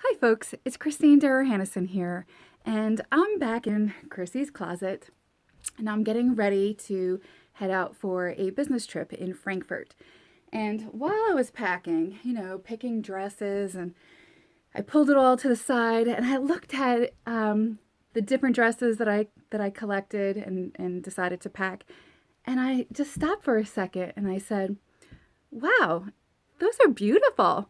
Hi folks, it's Christine DerOhannesian here, and I'm back in Chrissy's closet, and I'm getting ready to head out for a business trip in Frankfurt. And while I was packing, picking dresses, and I pulled it all to the side, and I looked at the different dresses that I collected and decided to pack, and I just stopped for a second, and I said, "Wow, those are beautiful."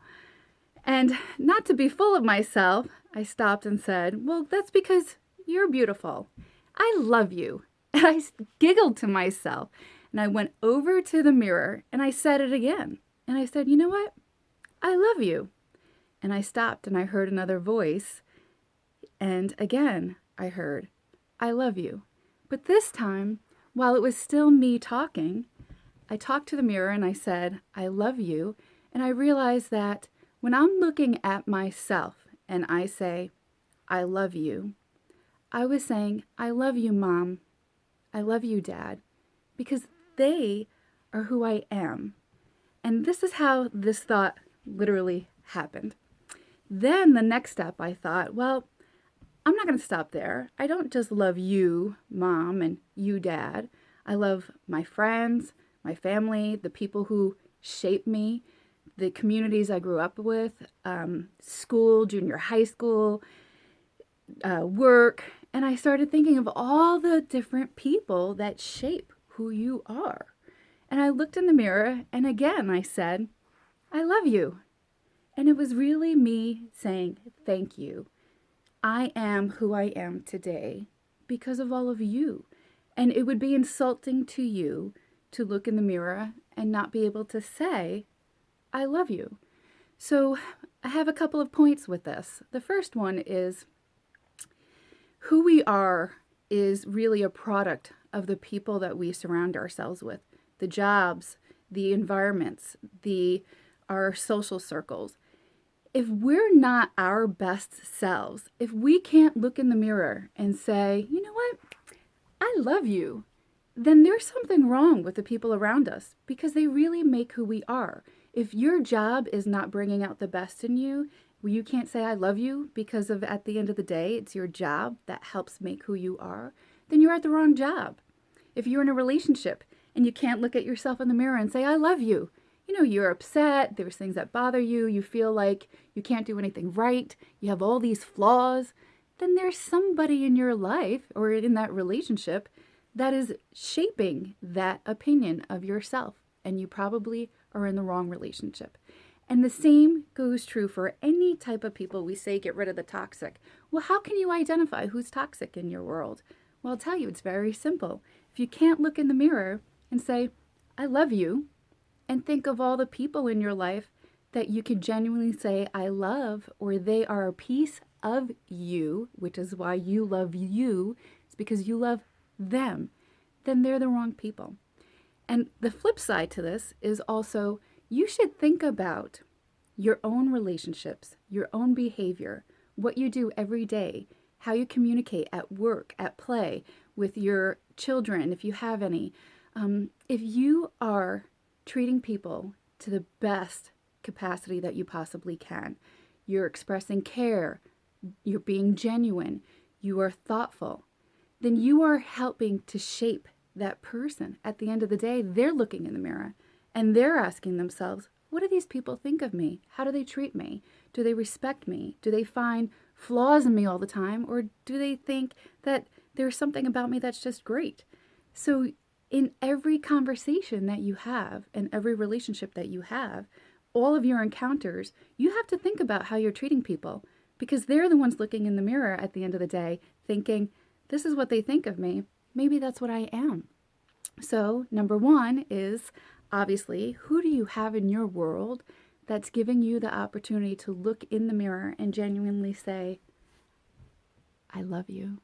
And not to be full of myself, I stopped and said, "Well, that's because you're beautiful. I love you." And I giggled to myself. And I went over to the mirror and I said it again. And I said, "You know what? I love you." And I stopped and I heard another voice. And again, I heard, "I love you." But this time, while it was still me talking, I talked to the mirror and I said, "I love you." And I realized that when I'm looking at myself and I say, "I love you," I was saying, "I love you, Mom. I love you, Dad," because they are who I am. And this is how this thought literally happened. Then the next step, I thought, well, I'm not going to stop there. I don't just love you, Mom, and you, Dad. I love my friends, my family, the people who shape me, the communities I grew up with, school, junior high school, work. And I started thinking of all the different people that shape who you are. And I looked in the mirror and again I said, "I love you." And it was really me saying, "Thank you. I am who I am today because of all of you." And it would be insulting to you to look in the mirror and not be able to say, "I love you." So I have a couple of points with this. The first one is who we are is really a product of the people that we surround ourselves with, the jobs, the environments, our social circles. If we're not our best selves, if we can't look in the mirror and say, "You know what? I love you," then there's something wrong with the people around us because they really make who we are. If your job is not bringing out the best in you, where you can't say "I love you" because of at the end of the day, it's your job that helps make who you are, then you're at the wrong job. If you're in a relationship and you can't look at yourself in the mirror and say "I love you," you're upset, there's things that bother you, you feel like you can't do anything right, you have all these flaws, then there's somebody in your life or in that relationship that is shaping that opinion of yourself, and you probably are in the wrong relationship. And the same goes true for any type of people we say get rid of the toxic. Well, how can you identify who's toxic in your world? Well, I'll tell you, it's very simple. If you can't look in the mirror and say, "I love you," and think of all the people in your life that you can genuinely say "I love," or they are a piece of you, which is why you love you, it's because you love them, then they're the wrong people. And the flip side to this is also you should think about your own relationships, your own behavior, what you do every day, how you communicate at work, at play, with your children, if you have any. If you are treating people to the best capacity that you possibly can, you're expressing care, you're being genuine, you are thoughtful, then you are helping to shape that person. At the end of the day, they're looking in the mirror and they're asking themselves, what do these people think of me? How do they treat me? Do they respect me? Do they find flaws in me all the time? Or do they think that there's something about me that's just great? So in every conversation that you have and every relationship that you have, all of your encounters, you have to think about how you're treating people because they're the ones looking in the mirror at the end of the day thinking, this is what they think of me. Maybe that's what I am. So number one is obviously, who do you have in your world that's giving you the opportunity to look in the mirror and genuinely say, "I love you,"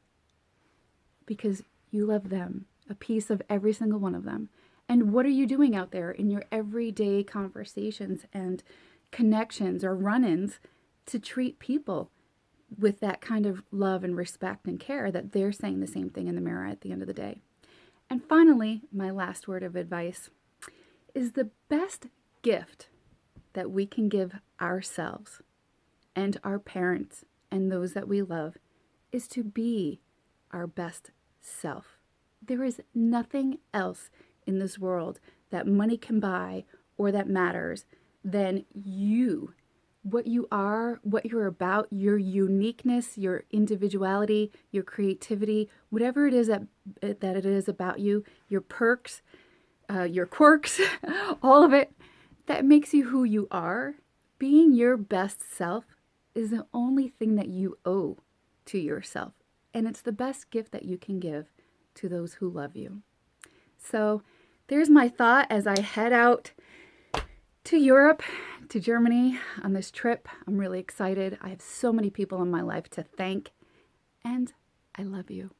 because you love them, a piece of every single one of them. And what are you doing out there in your everyday conversations and connections or run-ins to treat people with that kind of love and respect and care that they're saying the same thing in the mirror at the end of the day? And finally, my last word of advice is the best gift that we can give ourselves and our parents and those that we love is to be our best self. There is nothing else in this world that money can buy or that matters than you. What you are, what you're about, your uniqueness, your individuality, your creativity, whatever it is that it is about you, your perks, your quirks, all of it that makes you who you are. Being your best self is the only thing that you owe to yourself. And it's the best gift that you can give to those who love you. So there's my thought as I head out to Europe, to Germany on this trip. I'm really excited. I have so many people in my life to thank, and I love you.